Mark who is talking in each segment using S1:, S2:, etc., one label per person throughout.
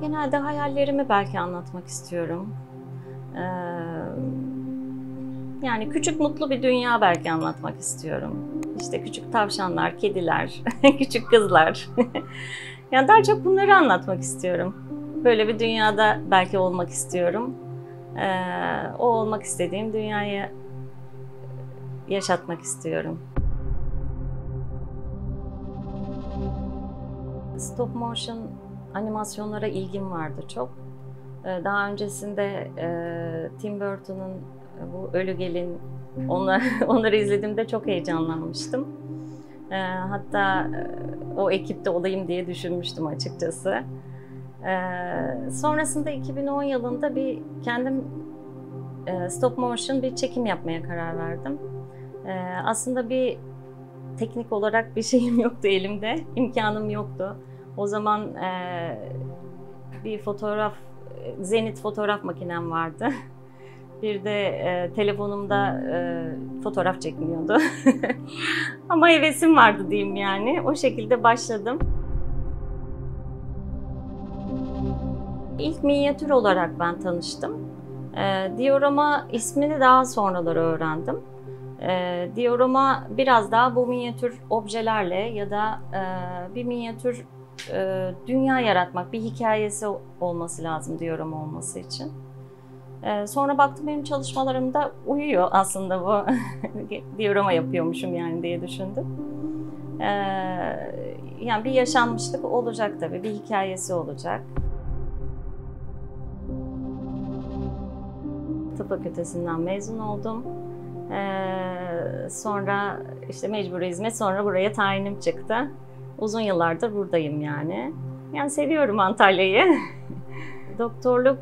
S1: Genelde hayallerimi belki anlatmak istiyorum. Yani küçük mutlu bir dünya belki anlatmak istiyorum. İşte küçük tavşanlar, kediler, küçük kızlar. Yani daha çok bunları anlatmak istiyorum. Böyle bir dünyada belki olmak istiyorum. O olmak istediğim dünyayı yaşatmak istiyorum. Stop motion animasyonlara ilgim vardı çok. Daha öncesinde Tim Burton'un bu Ölü Gelin, onları izlediğimde çok heyecanlanmıştım. Hatta o ekipte olayım diye düşünmüştüm açıkçası. Sonrasında 2010 yılında kendim stop motion bir çekim yapmaya karar verdim. Aslında bir teknik olarak bir şeyim yoktu elimde, imkanım yoktu. O zaman bir Zenit fotoğraf makinem vardı. Bir de telefonumda fotoğraf çekmiyordu. Ama hevesim vardı diyeyim yani. O şekilde başladım. İlk minyatür olarak ben tanıştım. Diorama ismini daha sonraları öğrendim. Diorama biraz daha bu minyatür objelerle ya da bir minyatür dünya yaratmak, bir hikayesi olması lazım diorama olması için. Sonra baktım benim çalışmalarımda uyuyor aslında bu. Diorama yapıyormuşum yani diye düşündüm. Yani bir yaşanmışlık olacak tabii, bir hikayesi olacak. Tıp fakültesinden mezun oldum. Sonra işte mecburi hizmet, sonra buraya tayinim çıktı. Uzun yıllardır buradayım yani. Yani seviyorum Antalya'yı. Doktorluk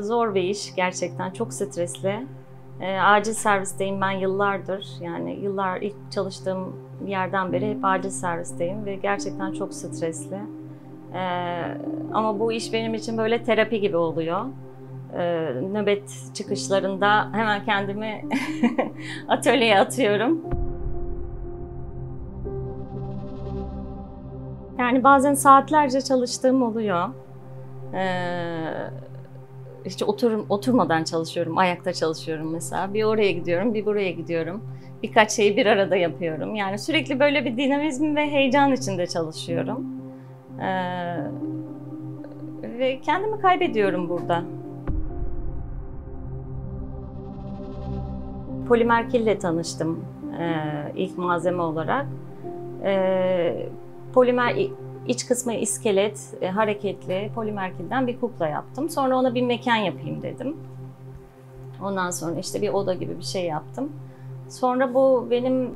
S1: zor bir iş gerçekten, çok stresli. Acil servisteyim ben yıllardır. Yani ilk çalıştığım yerden beri hep acil servisteyim ve gerçekten çok stresli. Ama bu iş benim için böyle terapi gibi oluyor. Nöbet çıkışlarında hemen kendimi atölyeye atıyorum. Yani bazen saatlerce çalıştığım oluyor. Hiç oturmadan çalışıyorum, ayakta çalışıyorum mesela. Bir oraya gidiyorum, bir buraya gidiyorum. Birkaç şeyi bir arada yapıyorum. Yani sürekli böyle bir dinamizm ve heyecan içinde çalışıyorum. Ve kendimi kaybediyorum burada. Polimer kille tanıştım ilk malzeme olarak. Polimer iç kısmı iskelet, hareketli polimer kilden bir kukla yaptım. Sonra ona bir mekan yapayım dedim. Ondan sonra işte bir oda gibi bir şey yaptım. Sonra bu benim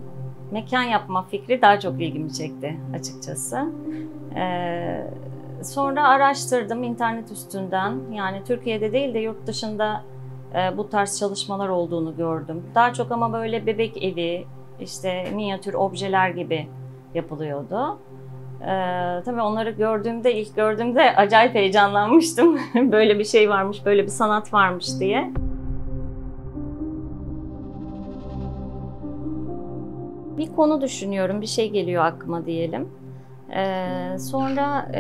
S1: mekan yapma fikri daha çok ilgimi çekti açıkçası. Sonra araştırdım internet üstünden. Yani Türkiye'de değil de yurt dışında bu tarz çalışmalar olduğunu gördüm. Daha çok ama böyle bebek evi, işte minyatür objeler gibi yapılıyordu. Tabii onları ilk gördüğümde acayip heyecanlanmıştım. Böyle bir şey varmış, böyle bir sanat varmış diye. Bir konu düşünüyorum, bir şey geliyor aklıma diyelim. Sonra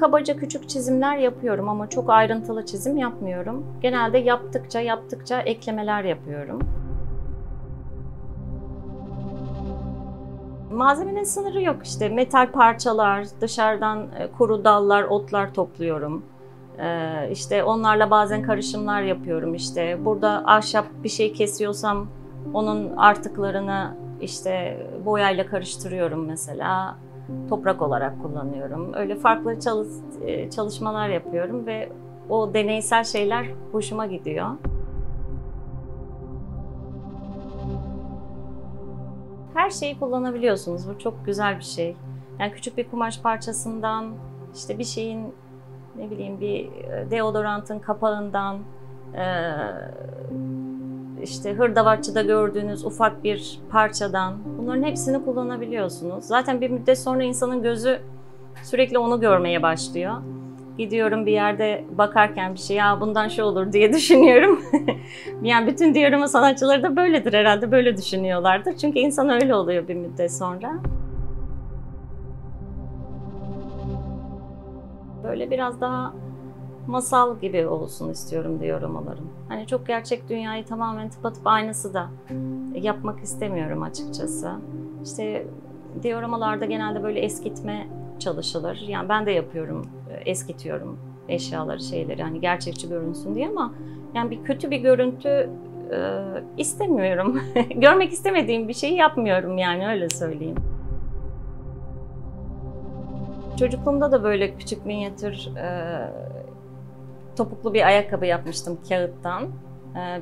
S1: kabaca küçük çizimler yapıyorum ama çok ayrıntılı çizim yapmıyorum. Genelde yaptıkça eklemeler yapıyorum. Malzemenin sınırı yok işte. Metal parçalar, dışarıdan kuru dallar, otlar topluyorum. İşte onlarla bazen karışımlar yapıyorum. İşte burada ahşap bir şey kesiyorsam onun artıklarını işte boyayla karıştırıyorum mesela. Toprak olarak kullanıyorum. Öyle farklı çalışmalar yapıyorum ve o deneysel şeyler hoşuma gidiyor. Her şeyi kullanabiliyorsunuz. Bu çok güzel bir şey. Yani küçük bir kumaş parçasından, işte bir şeyin, ne bileyim bir deodorantın kapağından, işte hırdavatçıda gördüğünüz ufak bir parçadan, bunların hepsini kullanabiliyorsunuz. Zaten bir müddet sonra insanın gözü sürekli onu görmeye başlıyor. Gidiyorum bir yerde bakarken bir şey, ya bundan şu olur diye düşünüyorum. Yani bütün diorama sanatçıları da böyledir herhalde, böyle düşünüyorlardır. Çünkü insan öyle oluyor bir müddet sonra. Böyle biraz daha masal gibi olsun istiyorum diyoramalarım. Hani çok gerçek dünyayı tamamen tıpatıp aynısı da yapmak istemiyorum açıkçası. İşte diyoramalarda genelde böyle eskitme çalışılır. Yani ben de yapıyorum, eskitiyorum eşyaları, şeyleri hani gerçekçi görünsün diye ama yani kötü bir görüntü istemiyorum. Görmek istemediğim bir şeyi yapmıyorum yani öyle söyleyeyim. Çocukluğumda da böyle küçük minyatür topuklu bir ayakkabı yapmıştım kağıttan.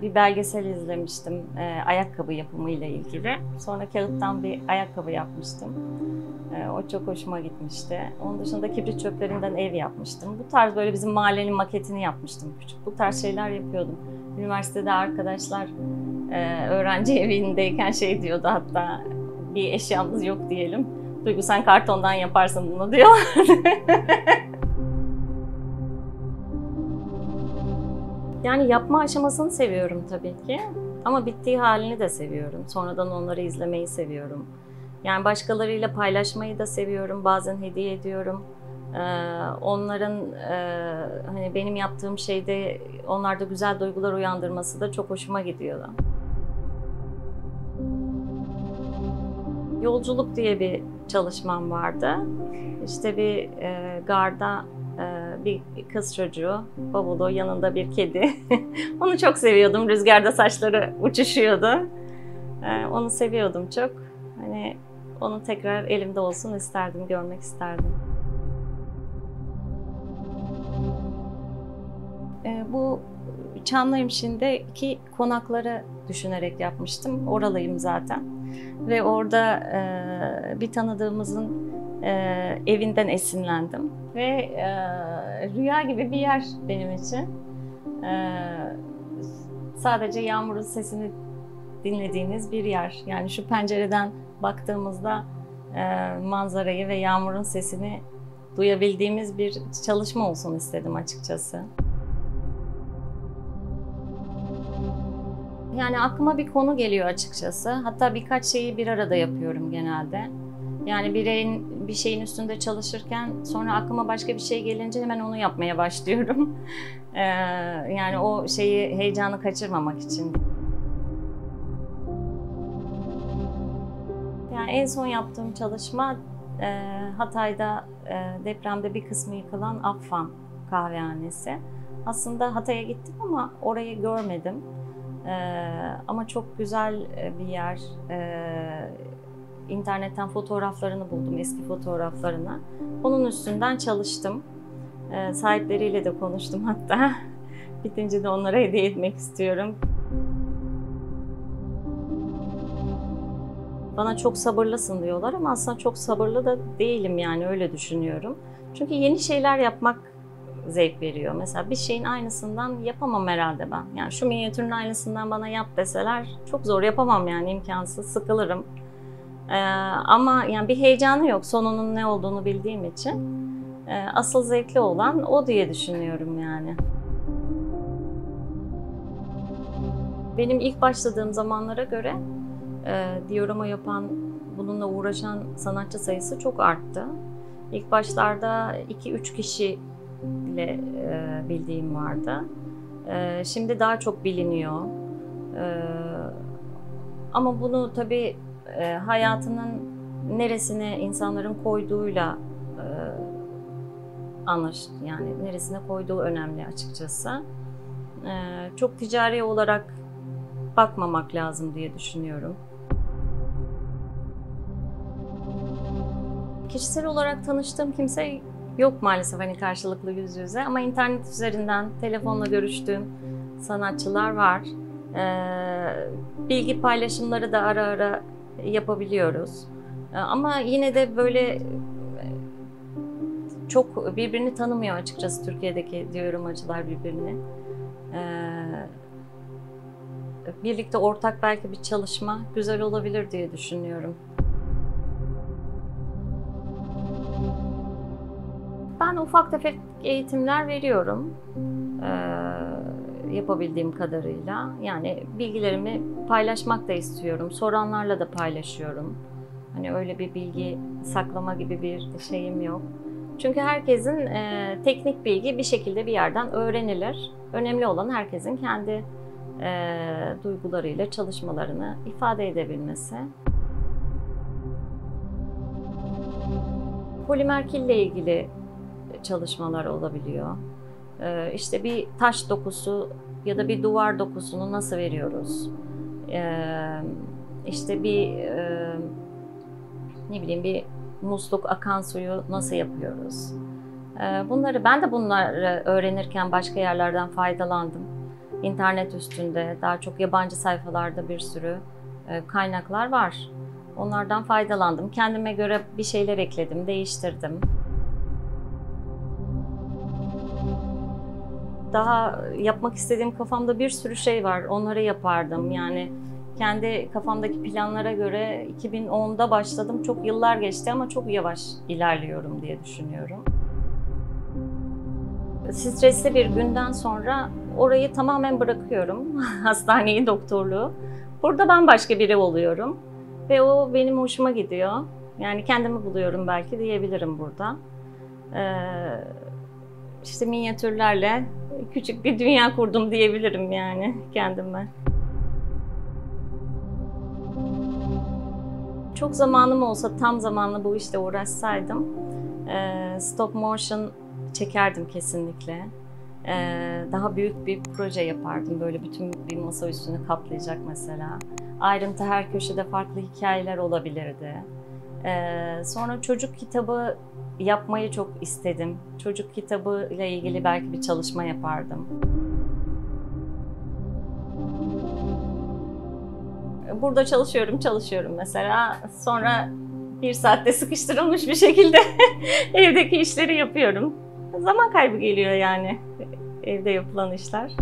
S1: Bir belgesel izlemiştim ayakkabı yapımı ile ilgili. Sonra kağıttan bir ayakkabı yapmıştım. O çok hoşuma gitmişti. Onun dışında kibrit çöplerinden ev yapmıştım. Bu tarz böyle bizim mahallenin maketini yapmıştım küçük. Bu tarz şeyler yapıyordum. Üniversitede arkadaşlar öğrenci evindeyken şey diyordu hatta bir eşyamız yok diyelim. Duygu sen kartondan yaparsın bunu diyorlardı. Yani yapma aşamasını seviyorum tabii ki. Ama bittiği halini de seviyorum. Sonradan onları izlemeyi seviyorum. Yani başkalarıyla paylaşmayı da seviyorum. Bazen hediye ediyorum. Onların hani benim yaptığım şeyde onlarda güzel duygular uyandırması da çok hoşuma gidiyor. Yolculuk diye bir çalışmam vardı. İşte bir garda bir kız çocuğu, bavulu, yanında bir kedi. Onu çok seviyordum. Rüzgarda saçları uçuşuyordu. Onu seviyordum çok. Hani onu tekrar elimde olsun isterdim, görmek isterdim. Bu Çamlıhemşin'deki konakları düşünerek yapmıştım. Oralıyım zaten. Ve orada bir tanıdığımızın evinden esinlendim. Ve rüya gibi bir yer benim için. Sadece yağmurun sesini dinlediğiniz bir yer. Yani şu pencereden baktığımızda manzarayı ve yağmurun sesini duyabildiğimiz bir çalışma olsun istedim açıkçası. Yani aklıma bir konu geliyor açıkçası. Hatta birkaç şeyi bir arada yapıyorum genelde. Yani bir şeyin üstünde çalışırken sonra aklıma başka bir şey gelince hemen onu yapmaya başlıyorum. Yani o heyecanı kaçırmamak için. Yani en son yaptığım çalışma Hatay'da depremde bir kısmı yıkılan Affan kahvehanesi. Aslında Hatay'a gittim ama orayı görmedim. Ama çok güzel bir yer. İnternetten fotoğraflarını buldum, eski fotoğraflarını. Onun üstünden çalıştım. Sahipleriyle de konuştum hatta. Bitince de onlara hediye etmek istiyorum. Bana çok sabırlısın diyorlar ama aslında çok sabırlı da değilim yani öyle düşünüyorum. Çünkü yeni şeyler yapmak zevk veriyor. Mesela bir şeyin aynısından yapamam herhalde ben. Yani şu minyatürün aynısından bana yap deseler çok zor yapamam yani imkansız, sıkılırım. Ama yani bir heyecanı yok sonunun ne olduğunu bildiğim için. Asıl zevkli olan o diye düşünüyorum yani. Benim ilk başladığım zamanlara göre diorama yapan, bununla uğraşan sanatçı sayısı çok arttı. İlk başlarda 2-3 kişi ile bildiğim vardı. Şimdi daha çok biliniyor. Ama bunu tabii hayatının neresine insanların koyduğuyla yani neresine koyduğu önemli açıkçası. Çok ticari olarak bakmamak lazım diye düşünüyorum. Kişisel olarak tanıştığım kimse yok maalesef hani karşılıklı yüz yüze ama internet üzerinden telefonla görüştüğüm sanatçılar var. Bilgi paylaşımları da ara ara yapabiliyoruz. Ama yine de böyle çok birbirini tanımıyor açıkçası Türkiye'deki dioramacılar birbirini. Birlikte ortak belki bir çalışma güzel olabilir diye düşünüyorum. Ben ufak tefek eğitimler veriyorum. Yapabildiğim kadarıyla. Yani bilgilerimi paylaşmak da istiyorum. Soranlarla da paylaşıyorum. Hani öyle bir bilgi saklama gibi bir şeyim yok. Çünkü herkesin teknik bilgi bir şekilde bir yerden öğrenilir. Önemli olan herkesin kendi duygularıyla çalışmalarını ifade edebilmesi. Polimer kille ilgili çalışmalar olabiliyor. İşte bir taş dokusu ya da bir duvar dokusunu nasıl veriyoruz? İşte bir bir musluk akan suyu nasıl yapıyoruz? Ben de bunları öğrenirken başka yerlerden faydalandım. İnternet üstünde daha çok yabancı sayfalarda bir sürü kaynaklar var. Onlardan faydalandım. Kendime göre bir şeyler ekledim, değiştirdim. Daha yapmak istediğim kafamda bir sürü şey var. Onları yapardım. Yani kendi kafamdaki planlara göre 2010'da başladım. Çok yıllar geçti ama çok yavaş ilerliyorum diye düşünüyorum. Stresli bir günden sonra orayı tamamen bırakıyorum. Hastaneyi, doktorluğu. Burada bambaşka biri oluyorum. Ve o benim hoşuma gidiyor. Yani kendimi buluyorum belki diyebilirim burada. İşte minyatürlerle küçük bir dünya kurdum diyebilirim yani kendime. Çok zamanım olsa, tam zamanlı bu işte uğraşsaydım stop motion çekerdim kesinlikle. Daha büyük bir proje yapardım. Böyle bütün bir masa üstünü kaplayacak mesela. Ayrıntı her köşede farklı hikayeler olabilirdi. Sonra çocuk kitabı yapmayı çok istedim. Çocuk kitabı ile ilgili belki bir çalışma yapardım. Burada çalışıyorum mesela. Sonra bir saatte sıkıştırılmış bir şekilde evdeki işleri yapıyorum. Zaman kaybı geliyor yani evde yapılan işler.